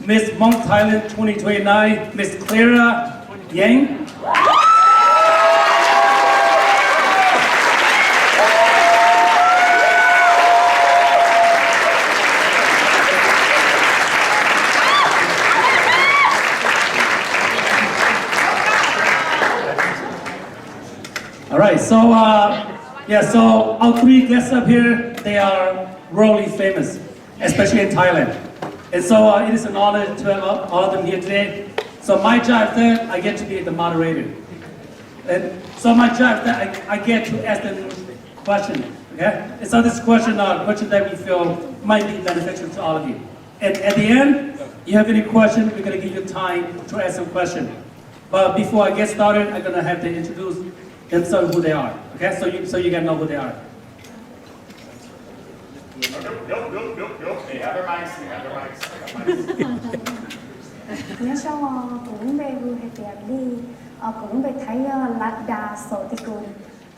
Miss Hmong Thailand 2029, Miss Clara Yang. All right, so so our three guests up here, they are worldly famous, especially in Thailand. And so it is an honor to have all of them here today. So my job is that I get to be the moderator. And so my job is that I get to ask them questions, okay? And so this question are questions that we feel might be beneficial to all of you. And at the end, you have any questions, we're gonna give you time to ask some questions. But before I get started, I'm gonna have to introduce themselves who they are, okay? So you can know who they are. Nhớ sau cũng về vui hay tiệc đi cũng về thấy Ladda Sotikun.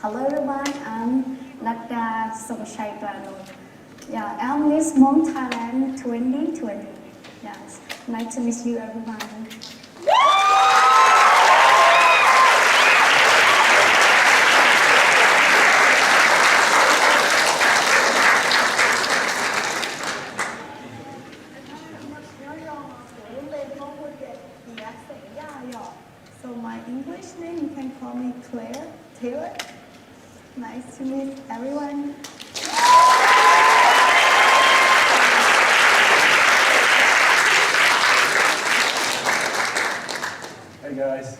Hello everyone, I'm Ladda Sotikun. Yeah, I'm Miss Hmong Thailand 2020. Yes, nice to meet you everyone. So my English name, you can call me Claire Taylor. Nice to meet everyone. Hey guys.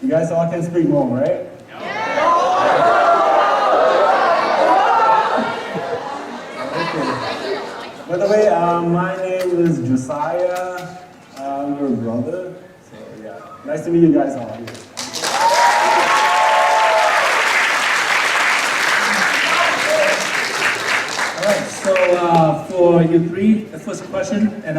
You guys all can speak Hmong, right? By the way, my name is Josiah. I'm your brother. So yeah, nice to meet you guys all here. All right, so for you three, the first question, and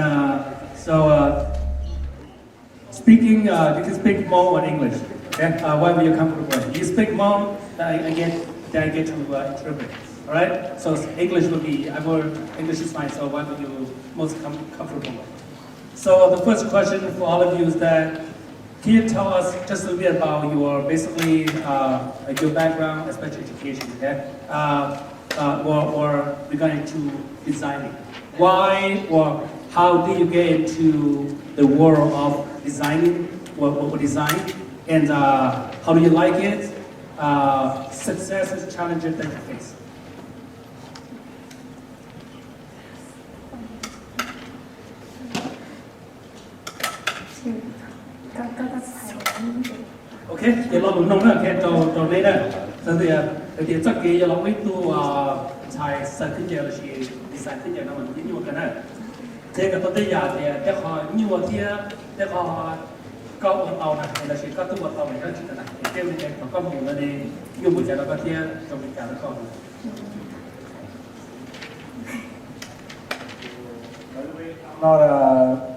speaking, you can speak Hmong or English, okay? Whatever you're comfortable with. You speak Hmong, I get to interpret. All right, so English will be, English is fine, so what are you most comfortable with? So the first question for all of you is that, can you tell us just a little bit about your, basically, like your background, especially education, okay? Or regarding to designing. Why or how did you get into the world of designing, or design, and how do you like it? Successes, challenges that you face. Ok, thì lo đúng nông là cái trò này đó. Thì chắc cái là mấy tu xài sản xuất giờ là chỉ sản xuất giờ nó mình nhiều cái này. Thế cái tôi thấy giờ thì để họ nhiều thì để họ có một tàu này là chỉ có tu một tàu này đó chỉ là cái cái này có một người này nhiều một giờ nó có thì trong cái cả nó còn.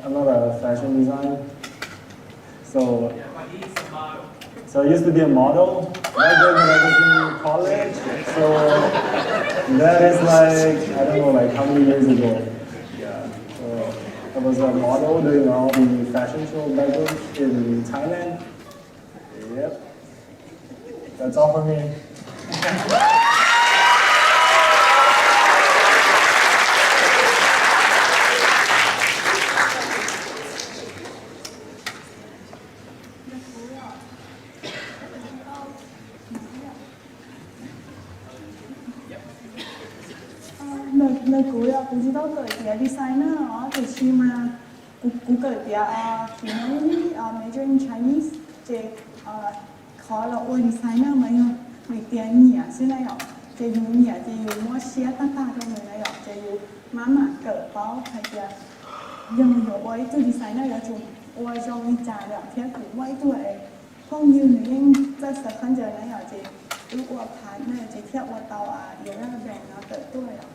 I'm not a fashion designer. So I used to be a model back then when I was in college. So that is like, I don't know, like how many years ago. Yeah. So I was a model doing all the fashion show back then in Thailand. Yep. That's all for me. Lời cuối cũng chỉ đâu cởi tía designer đó thì khi mà cũng cởi tía thì nó major in Chinese thì khó là ôi designer mà nhá vì tía nhỉ xí này ạ thì nhỉ thì mua xe ta cho người này ạ thì má cởi bao hay tía dùng nhiều ôi tôi designer là chúng ôi trong đi trả được thế cũng quay tuổi không như người anh rất là khăn giờ này ạ thì lúc ôi phán này thì theo ôi tàu yếu ra bèn nó cởi tuổi ạ.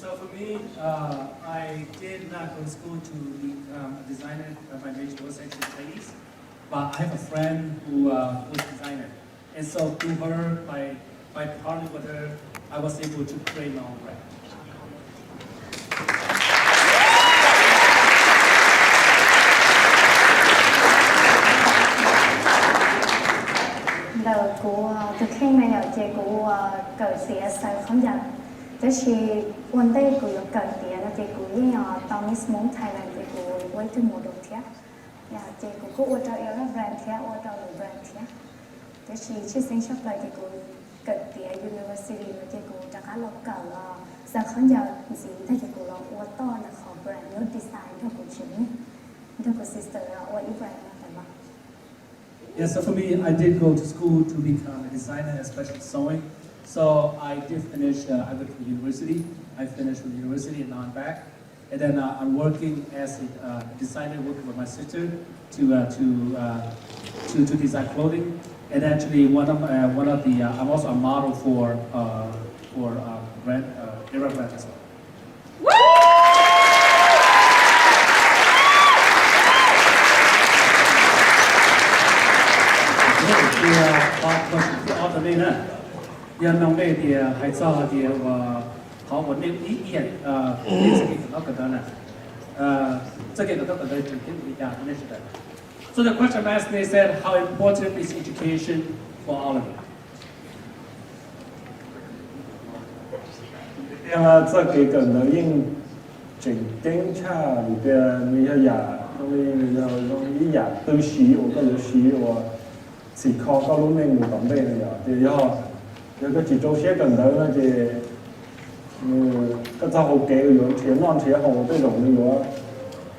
So for me, I did not go to school to be a designer. My major was actually Chinese, but I have a friend who was a designer, and so through her, by partnering with her, I was able to create my own brand. Đầu của thực hiện này ở chế của cởi xía sợi không dần, thế thì vấn đề của cởi xía là chế của những tao Miss Hmong Thailand chế của với thứ một đầu thế, nhà chế của ô tô yêu là brand thế, ô tô là brand thế, thế thì chia sẻ cho lại chế của cởi xía University là chế của tất cả los cởi giờ không giờ gì thay chế của lo ô tô là họ brand nó design theo của chính, theo của sister là ô yêu brand là phải không? Yeah, so for me, I did go to school to become a designer, especially sewing. So I did finish, I went to university. I finished with university and now I'm back. And then I'm working as a designer, working with my sister to design clothing. And actually one of the, I'm also a model for brand, Era brand as well. Thì có ở đây nè, giờ nông đây thì hãy cho thì có một điểm ý nghĩa đến sự kiện của nó cần nè, sự kiện của nó cần đây trực tiếp bị đào nên sẽ. So the question asked me said, how important is education for all of you? Em这个梗的应整经差里边你要呀，你要一呀都洗我个有洗我。chỉ khó có lúc nên một vấn đề này thì do cái chỉ trâu xe cần tới là chỉ cái sao hồ kế rồi chế non chế hồ cái种rồi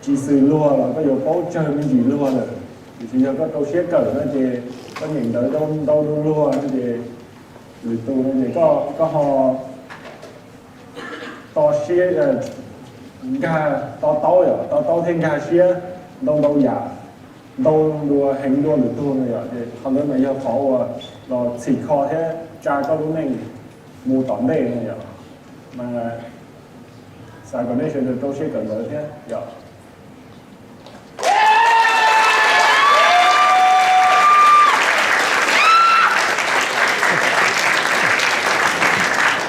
chỉ sử lúa là cái bao chơi mình chỉ lúa rồi thì do cái trâu xe cần là chỉ có nhìn tới đâu lúa nó chỉ rồi tôi nó chỉ có họ to xe gà to thêm gà xe đâu giả đâu đua hành đua được tôi này thì họ nói mà yêu khó rồi chỉ khó thế cha có lúc này mua tóm đề này mà Sài Gòn này sẽ được tôi sẽ cần tới thế dạ.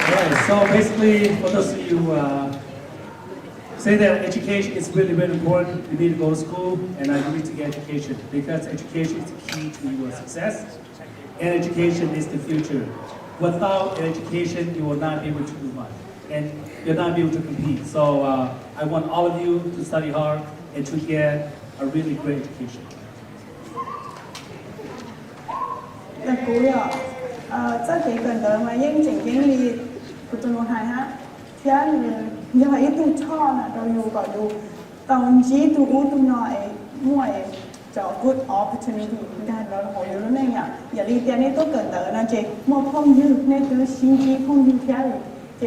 Right, so basically for those of you say that education is really, really important. You need to go to school and you need to get education because education is the key to your success and education is the future. Without education, you will not be able to do much and you'll not be able to compete. So I want all of you to study hard and to get a really great education. Là cuối ạ, chắc chỉ cần tới mà những chỉnh kiến thì của tôi nói ha. Thế như vậy tôi cho là tôiอยู่ก่อนดูตอนนี้tôi tôi nói ngoài cho good opportunity ได้แล้วผมอยู่แล้วเนี่ยอย่ารีเตียนี่ต้องเกิดแต่นะเจมอพ่องยืดเนี่ยคือชิ้นจีพ่องยืดแค่เลยเจ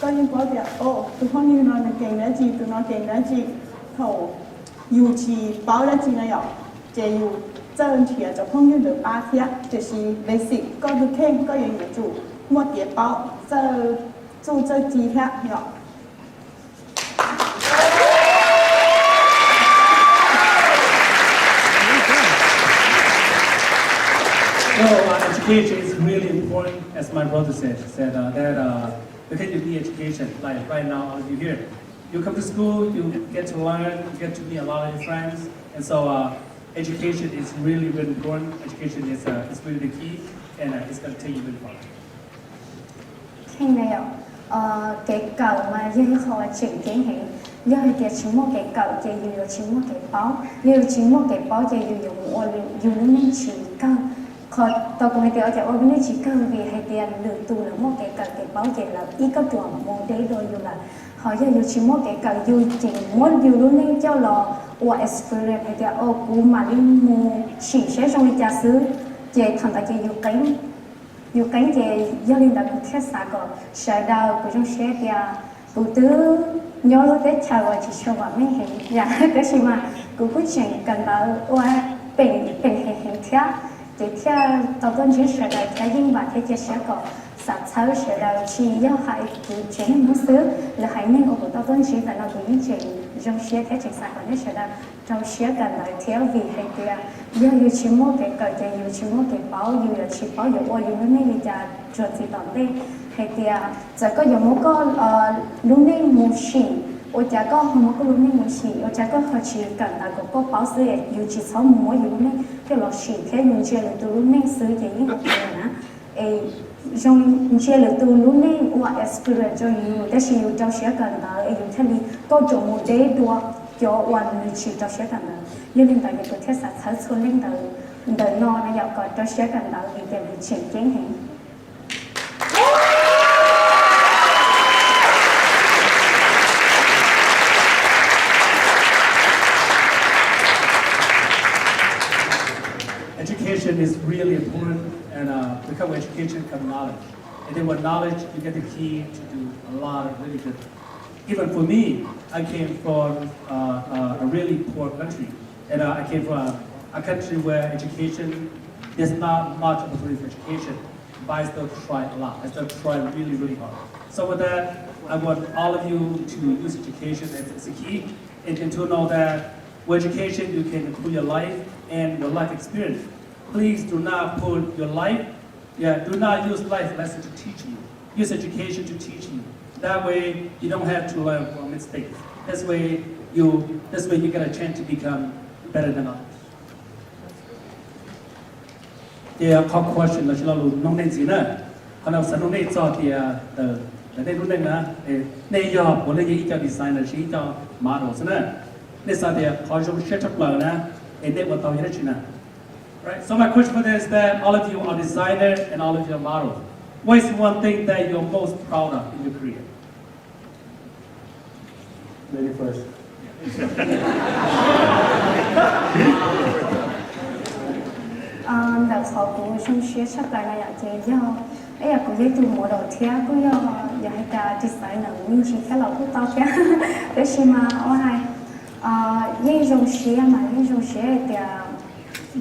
ก็ยังบอกว่าโอ้ตัวพ่องยืดนอนเก่งแล้วจีตัวน้องเก่งแล้วจีเขาอยู่ชีเป้าแล้วจีนะหยอกเจอยู่เจ้าเถียจะพ่องยืดหรือป้าเทียจะชี basic ก็ดูเข้มก็ยังอยู่จู่หมดเดียเป้าเจ้า住这几天有。So education is really important, as my brother said that because you need education, like right now, all of you here, you come to school, you get to learn, you get to meet a lot of your friends, and so education is really, really important. Education is really the key, and it's going to take you really far. Khi nào cái cầu mà dưới họ chỉnh kiến hiện dưới cái chỉ một cái cầu chỉ dùng chỉ một cái báo dưới chỉ một cái báo chỉ dùng mua dùng nên chỉ cầu còn tao cũng hay ở chỗ nên chỉ cầu vì hay tiền được tu là một cái báo chỉ là ít có chuẩn một đấy rồi dùng là họ dùng chỉ một cái cầu dùng chỉ muốn dùng nên cho là qua experience hay tiền ô cú mà đi mua chỉ sẽ trong cái trà sứ chỉ thằng ta chỉ dùng cánh thì gia đình đã có thiết xã có sở đầu của trong xe thì cụ tứ nhớ lúc tết chào và chỉ cho bọn mình hình dạ cái gì mà cụ quyết định cần bảo qua bình hình thiết thì thiết tao tuân chỉ sở đầu cái nhưng mà thiết sẽ có sản xuất sở đầu chỉ do hại cụ chế muốn xứ là hãy nên của tao tuân chỉ là nó cũng những chuyện trong xe thế chính xác còn sẽ là trong xe gần lại theo vì hay kia giờ yêu chỉ mua cái cờ giờ yêu chỉ mua cái báo yêu là chỉ báo yêu ôi yêu nó nên là chuẩn gì tận đây hay kia giờ có yêu mua có lúc nên mua xỉ ôi cha có không có lúc nên mua xỉ ôi cha có họ chỉ cần là có báo sữa yêu chỉ sau mua yêu nên cái lọ xỉ thế yêu chỉ là từ lúc nên sữa thì những cái này nè trong chia là từ lúc nên qua experience cho yêu để sử dụng trong xe cần là yêu thế thì có chỗ một đấy đua cho hoàn người chỉ trong xe cần là liên liên tại cái thế sản xuất số liên đời no nó giàu có trong xe cần là vì để bị chuyển kiến hình. Education is really important, and because education comes knowledge. And then with knowledge, you get the key to do a lot of really good. Even for me, I came from a really poor country, and I came from a country where education, there's not much opportunity for education, but I still try a lot. I still try really, really hard. So with that, I want all of you to use education as a key, and to know that with education, you can improve your life and your life experience. Please do not put your life, do not use life lesson to teach you. Use education to teach you. That way, you don't have to learn from mistakes. This way, you get a chance to become better than others. The top question là chúng ta nông nên gì nữa? Họ nói sản nông nên cho thì nên lúc này là nên do bộ lấy cho designer chỉ cho models nữa. Nên sao thì họ dùng set up là nè, nên bọn tao như thế nào? Right. So my question for this is that all of you are designers and all of you are models. What is one thing that you're most proud of in your career? Lady first. Đợt sau của trong xe sắp lại là chế do ấy là của dây từ mỗi đầu thea của do giờ hay cả designer nhưng chỉ cái lẩu của tao kia để xem mà ở hai dây dùng xe mà dây dùng xe thì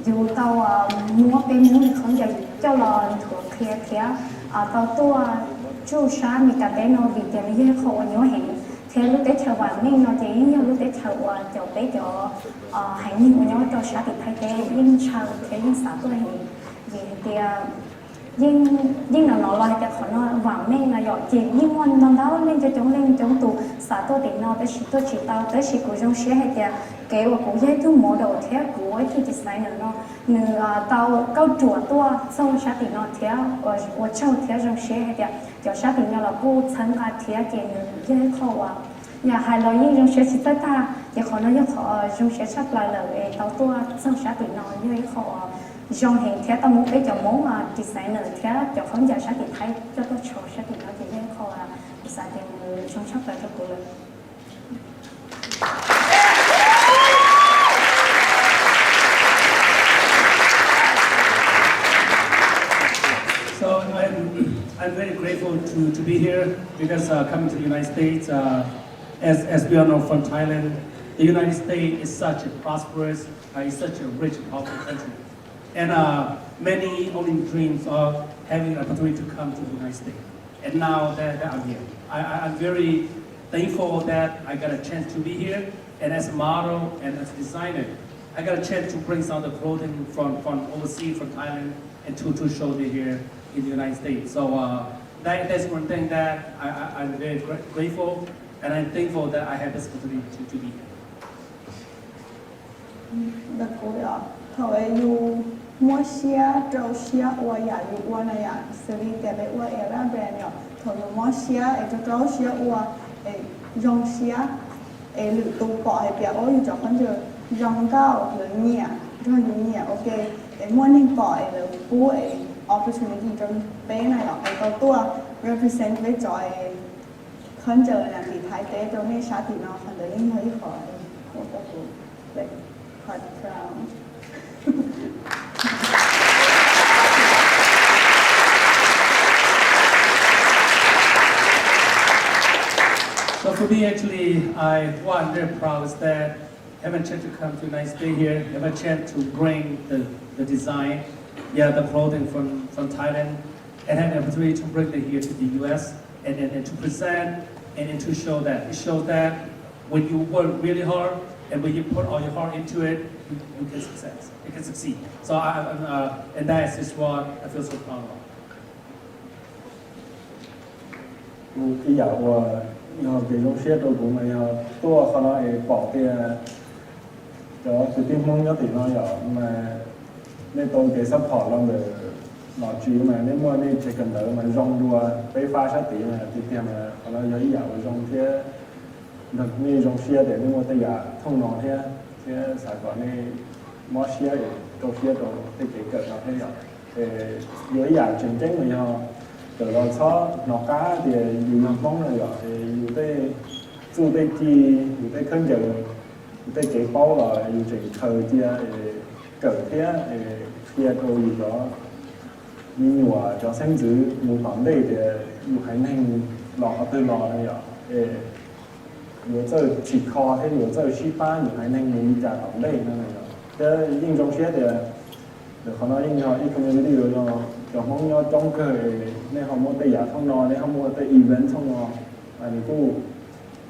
dù tao mua bên mua không giờ cho là thuộc thea tao tua chú sa mi cả bé nó vì tiền dây khổ nhớ hẹn thế lúc đấy chờ vào nên nó chỉ như lúc đấy chờ vào cho bé cho hành như của nhau cho xã thì thay thế nhưng chờ thế nhưng xã tôi thì thì nhưng nó lo thì họ nó vào nên là dọn chỉ nhưng mà nó đó lên cho chúng lên chúng tụ xã tôi thì nó tôi chỉ tao tới chỉ của trong xe hay thì kế và của dây thứ mỗi đầu thế của ấy thì designer nó nửa tao câu chùa tua xong xã thì nó thế và châu thế trong xe hay thì cho xã thì nó là cô参加thế thì dây khâu nhà hai lời như trong xe chỉ tới ta thì họ nói cho họ trong xe sắp lại là tao tua xong xã thì nó dây khâu dòng hiện thế tao muốn cái cho muốn designer thế cho không giờ xã thì thấy cho tôi cho xã thì nó thì dây khâu xã thì trong sắp lại cho côเลย So I'm very grateful to be here because coming to the United States, as we all know from Thailand, the United States is such a prosperous, it's such a rich and powerful country. And many only dreams of having an opportunity to come to the United States. And now that I'm here, I'm very thankful that I got a chance to be here. And as a model and as a designer, I got a chance to bring some of the clothing from overseas, from Thailand, and to show it here in the United States. So that's one thing that I'm very grateful, and I'm thankful that I have this opportunity to be here. Đợt cuối đó, thôi you mua xe, trâu xe, và nhà you qua này xử lý cái này qua era brand nhở, thôi you mua xe, cho trâu xe, và dòng xe, lựa tụ bỏ hay bịa ôi cho con giờ dòng cao lựa nhẹ, cho nhẹ, ok, mua nên bỏ lựa cú opportunity trong bé này ở cáiตัว represent với cho con giờ là bị thái tế cho nên xã thì nó phần đấy hơi khỏi của các cụ vậy khỏi crown. So for me, actually, what I'm very proud is that I have a chance to come to the United States here, have a chance to bring the design, the clothing from Thailand, and have an opportunity to bring it here to the U.S. and to present and to show that. It shows that when you work really hard and when you put all your heart into it, you can success. You can succeed. So and that is just what I feel so proud of. 第日我要其中些到咁咪要多可能係薄啲啊，就直接掹咗電腦又咁啊，呢到嘅 support 咯咪落住嘛，呢麼呢最近到咪用到啊，俾花出點啊，啲啲咪可能有啲油用啲，呢用些嘅呢麼啲嘢通攞啲，啲成個呢麼些嘅到些到啲幾個攞啲油，有啲嘢正經咪要。từ đó cho nó cá thì nhiều năm mong là rồi nhiều cái chú cái chi nhiều cái khấn giờ nhiều cái chế bao là nhiều chuyện thời chia cỡ thế kia thôi gì đó nhiều cho sinh giữ một tổng đây thì nhiều khả năng lọ từ lọ này rồi nhiều giờ chỉ kho thế nhiều giờ ship ba nhiều khả năng nhiều trả tổng đây nữa này rồi thế nhưng trong xe thì được họ nói nhưng họ ít community rồi cho mong nhau trong cái này họ muốn tới giả thông nọ này họ muốn tới event thông nọ anh cũng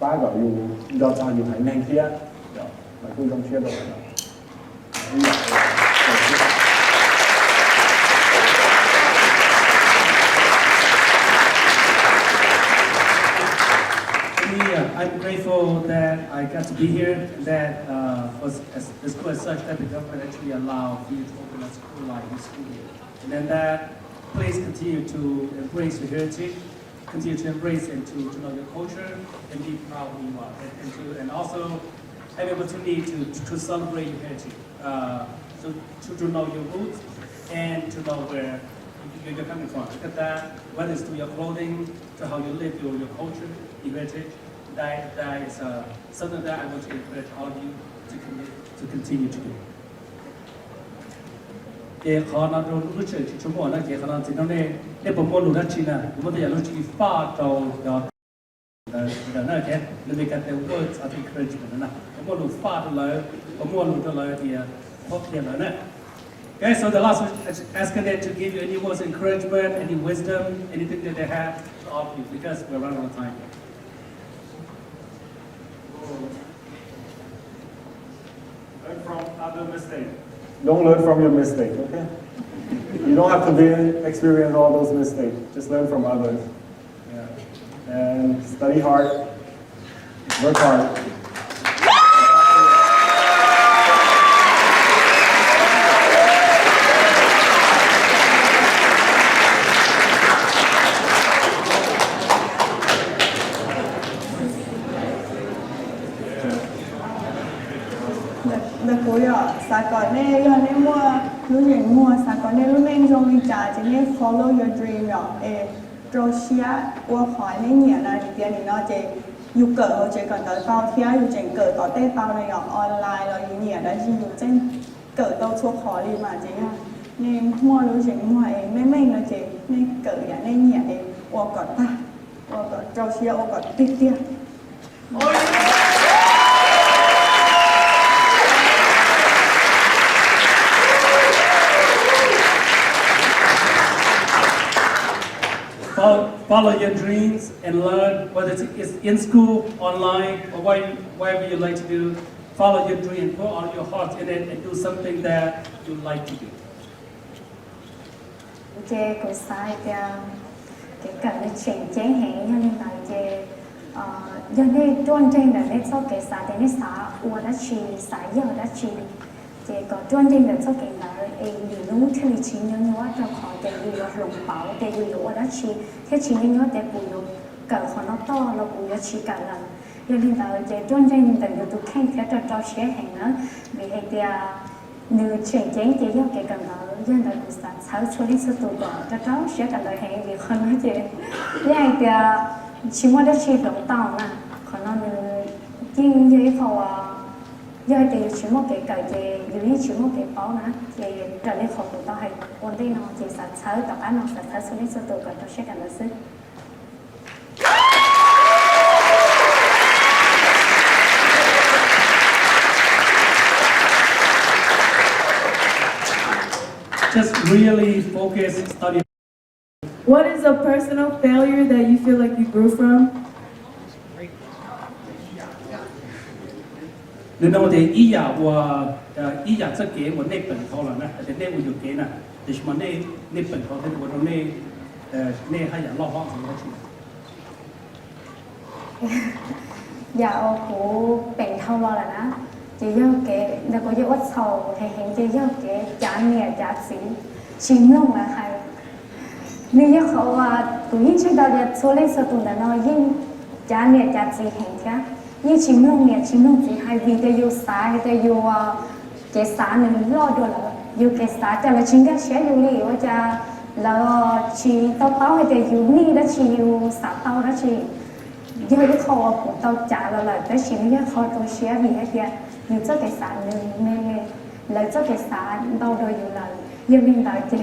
ba gọi dù do cho dù hãy nên kia mà cũng trong xe rồi I'm grateful that I got to be here, that the school as such, that the government actually allowed me to open a school like this school here. And then that please continue to embrace your heritage, continue to embrace and to know your culture and be proud who you are. And also have the opportunity to celebrate your heritage, to know your roots and to know where you're coming from. Look at that, whether it's through your clothing, to how you live your culture, your heritage. That is something that I want to encourage all of you to continue to do. 也可能都录制全部那也可能只能那不么录那去呢，我们都要录制发到要那天那边看的 words of encouragement 那，我们录发的来，我们录的来的好点了呢。Okay, so the last one is asking them to give you any words of encouragement, any wisdom, anything that they have to offer you, because we're running out of time. Learn from other mistakes. Don't learn from your mistake, okay? You don't have to experience all those mistakes. Just learn from others. Yeah. And study hard. Work hard. Sa còn nè giờ nè mua lúc những mua sa còn nè lúc nè trong đi trả chỉ nè follow your dream rồi rồi xia qua khỏi nè nhẹ là thì tiền thì nó chỉ dù cỡ họ chỉ cần tới bao phía dù chỉ cỡ có tết bao này ở online rồi dù nhẹ đó chỉ dù trên cỡ đâu số khó đi mà chỉ nè mua lúc chỉ mua mấy mình là chỉ nè cỡ vậy nè nhẹ thì qua còn ta qua còn rồi xia qua còn tiếc tiếc. Follow your dreams and learn, whether it's in school, online, or whatever you like to do. Follow your dream, put all your heart in it, and do something that you like to do. Chị cũng sai cái cần để chỉnh chế hệ cho nên là chị giờ đây tuân trên là nên sau cái xã thì nên xã uo đã chi xã giờ đã chi chị có tuân trên là sau cái là lý nú thì chỉ nhớ nhớ cho họ để đi vào lồng bảo để đi uo đã chi thế chỉ nhớ để bùi lồng cỡ họ nó to là bùi đã chi cả lần giờ nên là chị tuân trên là được tụ khen thế cho chế hệ nữa vì hệ thì nếu chuyển chế chị do cái cần đó dân là cũng sản sáu số đến số tụ gọn cho cháu sẽ cần lời hệ vì không nói chị vậy thì chỉ muốn để chi động tàu nè còn nó nhưng dưới phò giờ thì chỉ một cái cởi chị dưới chỉ một cái báo nè thì trở lên phòng tụ tàu hay ổn định nó chỉ sản sáu tập án nó sản sáu số đến số tụ gọn cho sẽ cần lời sức. Just really focus, study. What is a personal failure that you feel like you grew from? nên đâu thì ý giả và ý giả rất kế của nếp bẩn thâu là nè thì nếp của kế nè thì mà nếp bẩn thâu thì của nó nếp hay giả lo hoang gì đó chứ dạo của bệnh thâu lo là nó chỉ do cái là có dấu ớt sầu hay hiện chỉ do cái chán nè chán xí chìm lông là hay như giờ họ cũng như trước đó là số lên số tuần là nó nhưng chán nè chán xí hiện thế như chìm lông gì hay vì để yêu xã hay để yêu cái xã nên lo đồ là yêu cái xã cho là chính cái sẽ yêu lý và cho là chỉ tao hay để yêu lý đó chỉ yêu xã tao đó chỉ giờ cái kho của tao trả là cái chỉ cái kho tôi share vì hết kìa như cho cái sản nên lấy cho cái sản bao đờiอยู่là giờ mình tại thì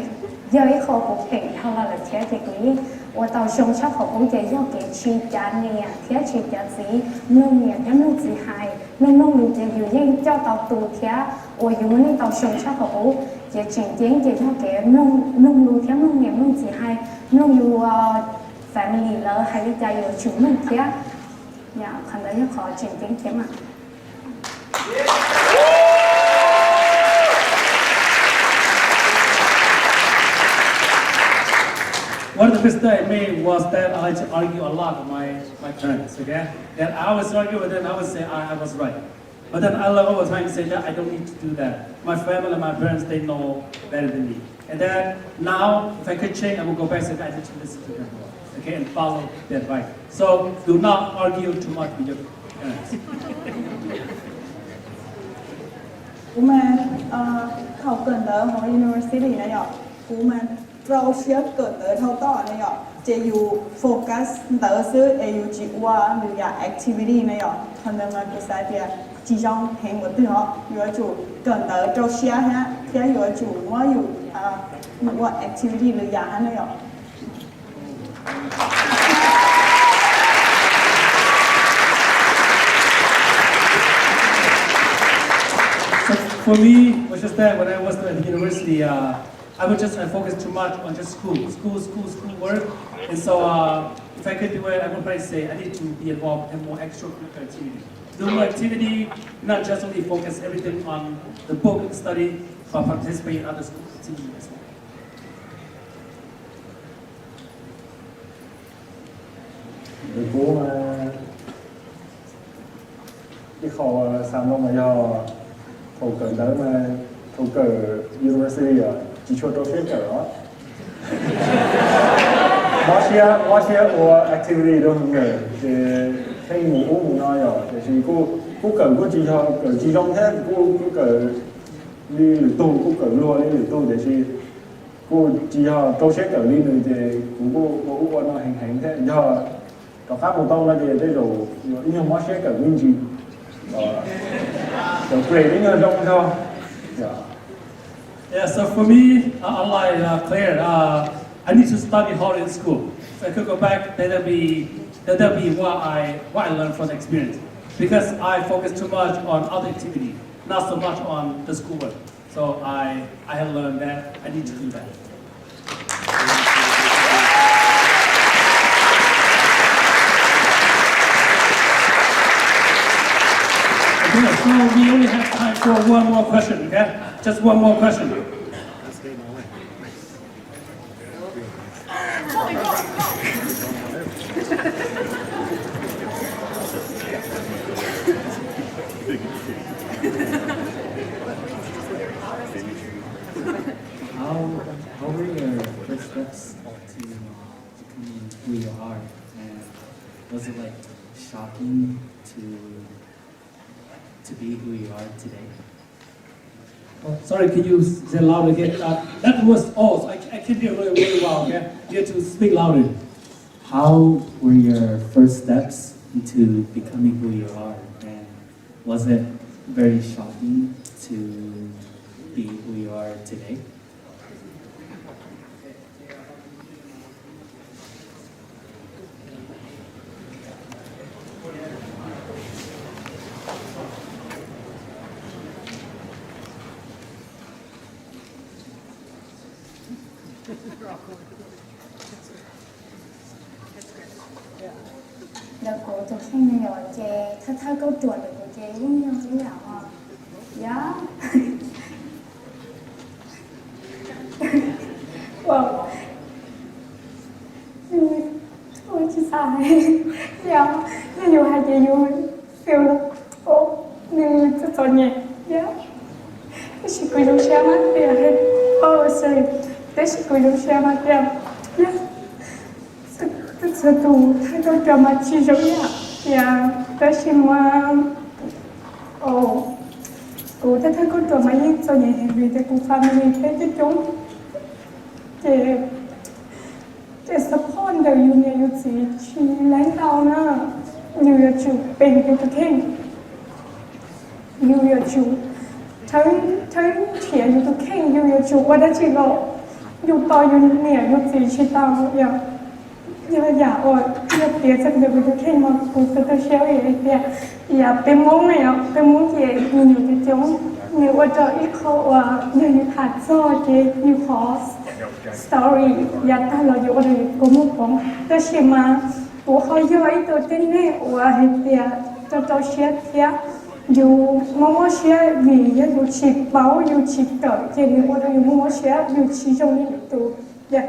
giờ cái kho của tỉnh thao là thế thì cái và tao sống chắc họ cũng chỉ do cái chi trả nè thế chi trả gì nông nè cái nông gì hay nông lụt thìอยู่ยิ่งcho tao tù thế vàอยู่nên tao sống chắc họ cũng chỉ chỉnh chỉ cho cái nông lụt thế nông nè nông gì hay nôngอยู่family แล้ว还是在有主问题啊，呀，可能要考检定题嘛。One of the mistakes I made was that I like to argue a lot with my parents, okay? That I always argue with them, I would say I was right. But then I learned over time to say that I don't need to do that. My family and my parents, they know better than me. And then now, if I could change, I would go back and say that I need to listen to them. Okay, and follow their advice. So do not argue too much with your parents. Cú mà học cần tới học university này ạ. Cú mà trâu xếp cần tới thâu to này ạ. Chỉอยู่focus tới sự AUG qua người activity này ạ. Thành ra mà cái sai thì chỉ trong hành một thứ họ. Rồi chủ cần tới trâu xếp ha. Thế rồi chủ mớiอยู่qua activity người này ạ. So for me, it was just that when I was at the university, I would just focus too much on just school work. And so if I could do it, I would probably say I need to be involved in more extracurricular activity. Do more activity, not just only focus everything on the book study, but participate in other school activities as well. Cú mà cái kho sản phẩm mà do thầu cỡ tới mà thầu cỡ university à chỉ cho tôi cỡ đó. Watch or activity đó không ngờ thì khi ngủ nói rồi thì cô cỡ cô chỉ cho cỡ chỉ trong thế cô cỡ đi lử tu cô cỡ luôn đi lử tu để chỉ cô chỉ cho tôi cỡ đi nữa thì cô nó hành thế do có khác một tông là thì đây rồi ý không có sẽ cả nguyên gì rồi về đến nơi trong thôi. Yeah, so for me, unlike Claire, I need to study hard in school. If I could go back, that'll be what I learned from the experience. Because I focus too much on other activity, not so much on the schoolwork. So I have learned that I need to do that. Okay, so we only have time for one more question, okay? Just one more question. How were your first steps to becoming who you are? And was it like shocking to be who you are today? Oh, sorry, can you say louder again? That was all. I can hear really well. Okay, you have to speak louder. How were your first steps into becoming who you are? And was it very shocking to be who you are today? Là cô tôi hay này rồi chè thơ câu chuột được chế như thế nào à? Dạ. Wow. Ôi chị sai. Dạ. Như hai chị vui. Phiêu lắm. Ô, như cho nhẹ. Dạ. Thế chị cười đúng xe mắt kìa. Oh, sorry. Thế chị cười đúng xe mắt kìa. Dạ. Thật tù thay đổi drama chi giống như dạ. Thế chị mà ồ cô thấy có drama gì cho nhẹ vì thế cô family thế chứ chúng chị support được yêu nhà yêu chị lãnh đạo nữa nhiều yêu chủ bình của thực hiện nhiều yêu chủ thấy chị yêu thực hiện nhiều yêu chủ qua đó chị lộ yêu to yêu nhà yêu chị chị tao dạ dạ ôi yêu tiền chắc được thực hiện mà cô tự xéo vậy dạ dạ bên muốn này ạ bên muốn chị nhiều cái chúng nhiều ở đó ít khâu nhiều hạt do chị nhiều khó story ya ta lo yo ore como pom ta shima wo ho yo ai to tene wa hetia to shia yo momo shia vi ya yo chi bao yo chi to je ni ore yo momo shia yo chi jong ni to ya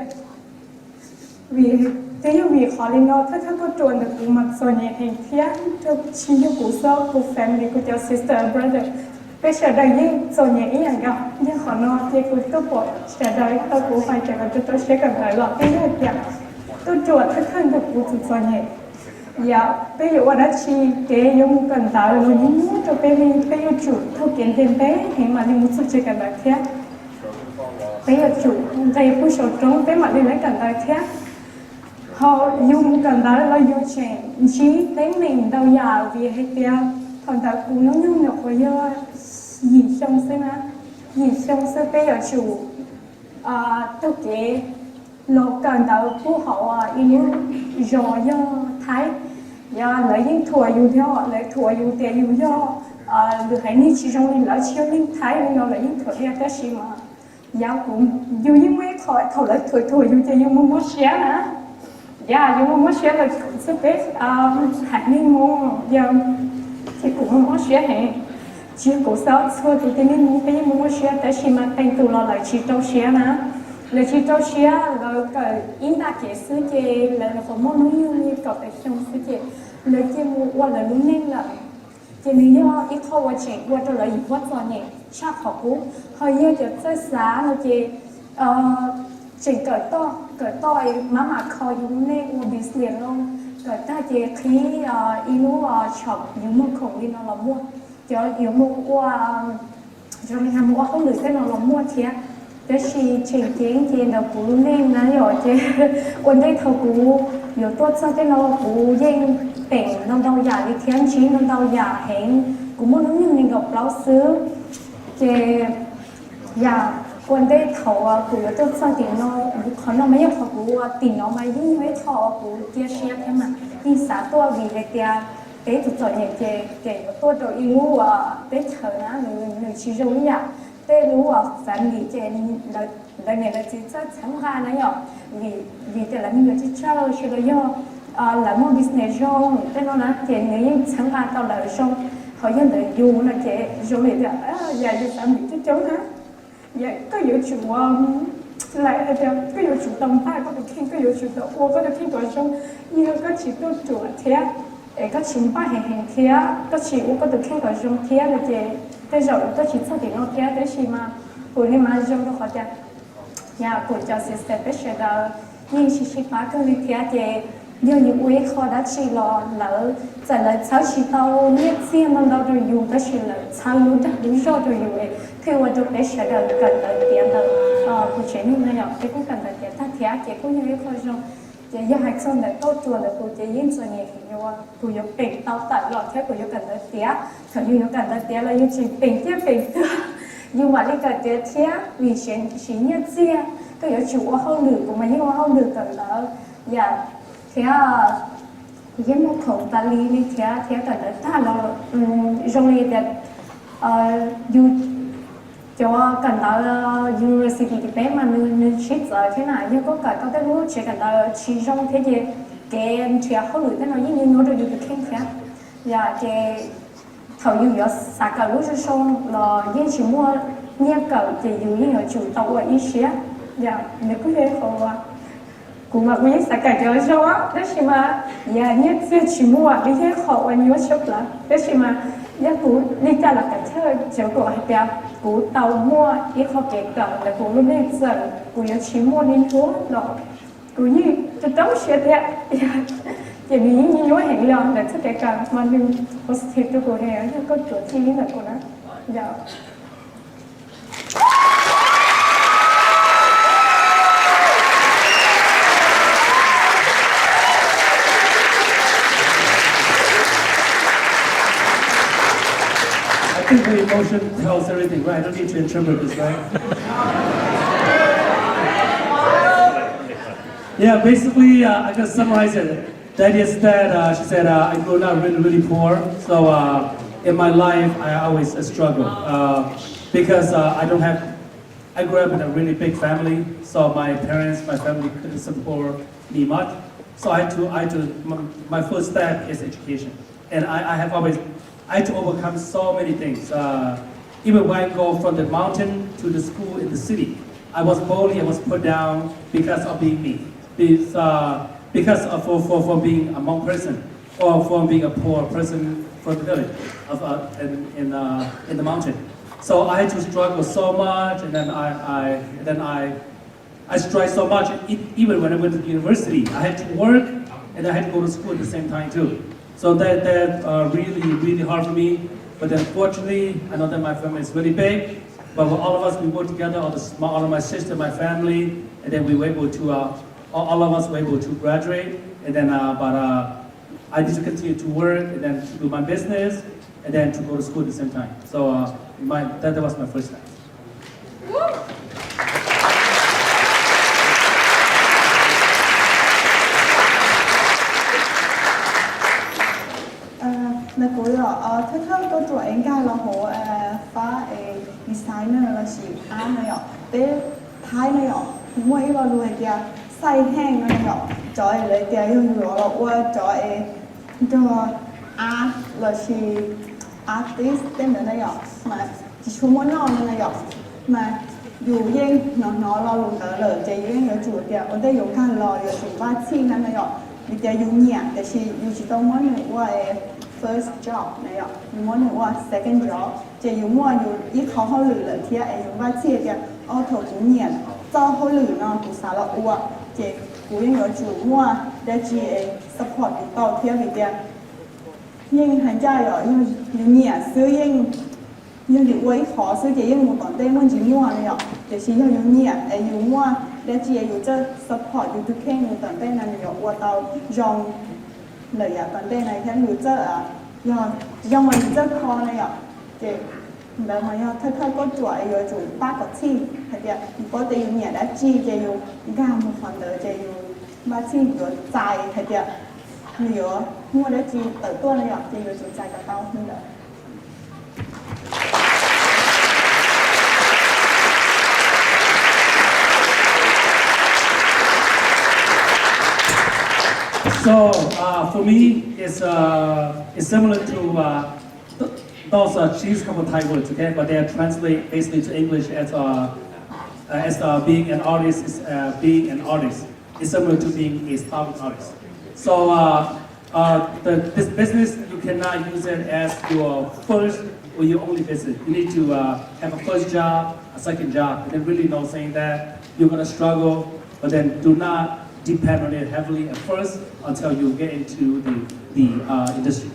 vì thế yo vì khó lên nóถ้าcó trộn được cùng mặt rồi nhẹ hình thiên cho chi yo của so của family của your sister brother bây giờ đây những rồi nhẹ ý rằng gặp nhưng họ nói thì cũng tốt bộ sẽ đây tôi cũng phải chạy vào tôi sẽ cần phải lọt cái này kìa tôi chuột thức thân được của tụi rồi nhẹ dạ bây giờ đã chi cái giống cần tạo rồi những cho bây giờ chủ thâu kiến tiền bé thì mà đi một số chỉ cần đặt khác bây giờ chủ đây cũng số trống bé mà đi lấy cần đặt khác họ dùng cần tạo là dùng chuyện chỉ đến mình đâu già vì hay kia còn ta cũng nó nhung được với gì xong xem á gì xong sẽ bây giờ chủ tôi kể lột cần tạo phù hậu yêu rồi do thái và lấy những thua yêu theo lấy thua yêu tiền yêu do được hãy ní chỉ trong linh lão chiếu linh thái linh nó lấy những thua theo cái gì mà giáo cũng yêu những mấy khỏi thầu lấy thua yêu tiền yêu muốn xé nè dạ yêu muốn xé là sẽ biết hãy linh muốn giờ thì cũng muốn xé hệ chỉ cố sao thôi thì cái muốn cái muốn xé tại vì mà anh tụi nó lại chỉ trâu xé nè lại chỉ trâu xé rồi cái in ta kể sư chị là nó có món nướng như cậu tại trong sư chị lại chị mua qua là đúng nên là chị lý do ít khâu qua chị qua cho lại quá rồi nhỉ chắc họ cũng hơi như kiểu rất giá là chị cởi to mà khâu dùng nên mua business luôn cởi ta chị khi inu shop dùng một khẩu đi nó là mua cho dùng một qua rồi mình làm mua không được cái nó là mua thiệt thế thì trình kiến thì đầu cú nên là rồi chứ ôn đây thầu cú nhiều tốt sao cái nó cú dây tỉnh nó đâu giả đi thiên chí nó đâu giả hẹn cũng muốn nói mình gặp lão sư chứ giả ôn đây thầu cú nhiều tốt sao thì nó khó nó mấy học cú tìm nó mấy những mấy thầu cú chia sẻ thế mà đi xã tôi vì cái tia cái tụi tôi nhận cái tôi đầu yêu cái thời nó người chỉ giống như thế lúc phản nghỉ trên là ngày là chỉ cho sáng ra này nhở vì thế là mình chỉ cho rồi do là một business rồi thế nó là tiền người sáng ra tao là xong họ dân là dù là cái rồi thì giờ thì phản nghỉ chứ chống hả giờ có yếu chủ lại là có yếu chủ đồng tay có được khen có yếu chủ đầu ô có được khen tuổi xong như có chỉ tôi chủ thế có chính ba hàng thế có chỉ ô có được khen tuổi xong thế là cái rồi tôi chỉ xác định nó kia đấy chỉ mà hồi nay mà dùng nó khó chịu nhà của cháu sẽ step sẽ là nhưng chỉ ba cái lý thuyết thì nhiều những uế khó đã chỉ là lỡ trả lời cháu chỉ tao biết riêng nó đâu rồi dùng đó chỉ là cháu dùng chắc đúng rồi rồi dùng ấy thì tôi được để sẽ được cần tới tiền được của chuyện như này cái cũng cần tới tiền thắt thẻ cái cũng như khó dùng chỉ do hạch xong để tốt chuột là của chỉ yên rồi nhỉ nhiều của nhiều bình tao tận lọt thế của nhiều cần tới tiền còn như nhiều cần tới tiền là như chỉ bình tiếp nhưng mà đi cần tiền thế vì chỉ nhất riêng cái yếu chủ không được của mình nhưng mà không được cần đó dạ thế cái một khẩu ta lý đi thế cần tới ta là trong này để cho cần đó university thì bé mà nên ship rồi thế nào nhưng có cả cái lúc chỉ cần đó chỉ trong thế gì cái chuyện không được thế nào như nó được khen thế và cái เขาอยู่ยศสากลรู้จะชงรอยิ่งชิมัวเนี่ยเก่าจะอยู่ยิ่งở chủ tàu ở ý xía dạ nếu cứ thế không à cũng mà cũng sạc cái cho cho á đó chỉ mà dạ nhất chưa chỉ mua đi thế khó anh nhớ chốc là đó chỉ mà dạ cũng đi ra là cái chơi chiếu của hai bé cũng tàu mua ít khó kể cả là cũng luôn đi giờ cũng nhớ chỉ mua nên thua đó cũng như cho tao xía thế chỉ vì những nhớ hẹn lò là tất cả mà đừng positive cho cô hè cho có chỗ chi là cô đó dạ I think the emotion tells everything, right? I don't need to interpret this, right? Yeah, basically, I can summarize it. That is that she said I grew up really poor. So in my life, I always struggle because I grew up in a really big family. So my family couldn't support me much. So my first step is education, and I had to overcome so many things. Even when I go from the mountain to the school in the city, I was put down because of being me. Because for being a Hmong person, or for being a poor person from the village in the mountain. So I had to struggle so much, and then I struggled so much. Even when I went to university, I had to work and I had to go to school at the same time too. So that really hard for me. But then fortunately, I know that my family is really big. But all of us, we worked together, all of my sister, my family, and then we were able to, all of us were able to graduate. And then, I need to continue to work, and then to do my business, and then to go to school at the same time. So that was my first step. Là cô rồi thế có tuổi anh ca là hồ phá designer là chỉ ăn này ạ bé thái này ạ mỗi cái luôn kìa say hang này ạ trời lại kìa yêu rồi là qua trời cho art là chỉ artist tên này ạ mà chỉ chung muốn nó này ạ mà dù yên nó lo luôn tới lời chạy yên ở chuột kìa ở đây dùng khăn lò rồi chỉ ba chi này ạ vì kìa dùng nhẹ để chỉ tao muốn này qua first job này ạ, muốn nóiว่า second job, chỉ dùng mua dùng ít khó hơn lử lợi thì ai dùng ba chia kìa, ô thầu cũng nhiệt, cho hơn lử nó cũng xả lọ uа, chỉ cũng những người chủ mua để chỉ support cái tàu thì vì kìa, nhưng hành trai rồi nhưng nhiệt xưa nhưng điều ấy khó xưa chỉ nhưng một tuần tây muốn chỉ mua này ạ, chỉ dùng nhiệt dùng mua để chỉ dùng cho support dùng thực hiện một tuần tây này nhiều ua tàu dòng lời ạ, vấn đề này theo người chơi ạ, do mình chơi khó này ạ, thì để mà thay có chuỗi rồi chủ ba có chi, thì có tiền nhà đã chi thì dùng gam một phần đời thì dùng ba chi rồi dài thì nhiều mua đã chi tới tuần này ạ, thì dùng chủ dài cả tao hơn nữa. So for me, it's similar to those cheese couple Thai words, okay? But they are translated basically to English as being an artist is being an artist. It's similar to being a starving artist. So this business, you cannot use it as your first or your only business. You need to have a first job, a second job, and then really know saying that you're gonna struggle, but then do not depend on it heavily at first until you get into the industry.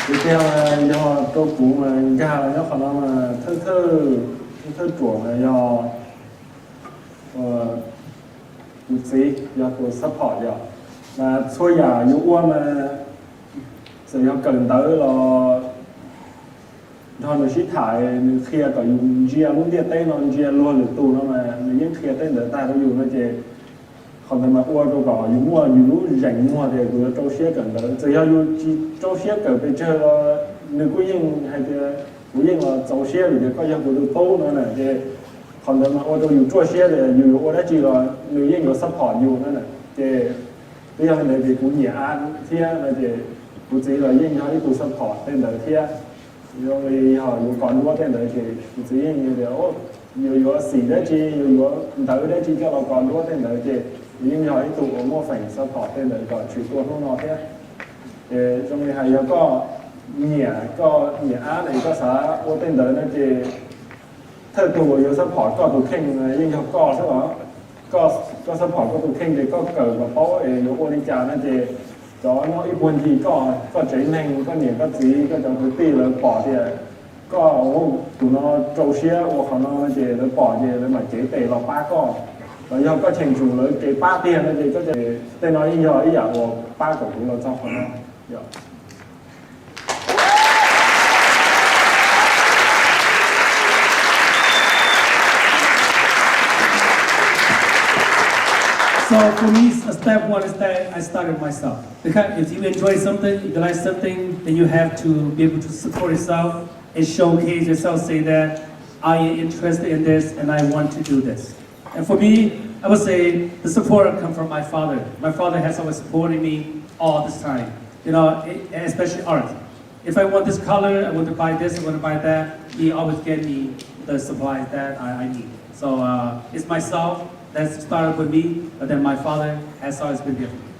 Tiếp theo do tôi cũng ra là nó khả năng mà thơ chuộng là do một sĩ do tôi support do mà xôi giả dù qua mà sự do cần tới là thôi nó xí thải khi có dùng gia muốn địa tên nó gia luôn được tu nó mà những khi tên đỡ ta nó dùng nó chỉ còn thì mà qua đâu có dùng mua dùng lúc rảnh mua thì cứ trâu xía cần đỡ chỉ要用trâu xía cần bây giờ nếu có những hay thì có những là trâu xía thì có những cái tốt nữa này thì còn thì mà qua đâu dùng trâu xía thì dùng qua đó chỉ là nếu những cái support dùng nữa này thì bây giờ này thì cũng nhiều ăn thia là thì cũng chỉ là yên họ đi tụ support tên đời thia rồi họ cũng còn mua tên đời thì cũng chỉ như điều nhiều xỉ đấy chi nhiều tới đấy chi cho họ còn mua tên đời thì yên họ đi tụ mua phải support tên đời còn chuyểnตัวkhông nó thế thì trong này hay có nhiều ăn này có xã mua tên đời này thìถ้าตัวอยู่ซัพพอร์ตก็ตัวเข่งยิ่งเขาก็ใช่ไหมก็ซัพพอร์ตก็ตัวเข่งเลยก็เกิดกับเพราะอยู่บริจาคนั่นเองจอน้อยบางทีก็เจ๋งเองก็เนี่ยก็จีก็จะคือตีเลยปอดเนี่ยก็โอ้ตัวน้อยโจเชียว่าเขาน้อยเจเลยปอดเจเลยมาเจ๋เตะเราป้าก็แล้วก็เชิงชูเลยเกป้าเตี้ยนั่นเองก็จะเต้นน้อยยิ่งย่อยอย่างว่าป้ากับเราชอบเขาเนาะ So for me, step one is that I started myself. Because if you enjoy something, you like something, then you have to be able to support yourself and showcase yourself, say that I am interested in this and I want to do this. And for me, I would say the support comes from my father. My father has always supported me all this time, you know, especially art. If I want this color, I want to buy this, I want to buy that, he always get me the supplies that I need. So it's myself that started with me, but then my father has always been there for me.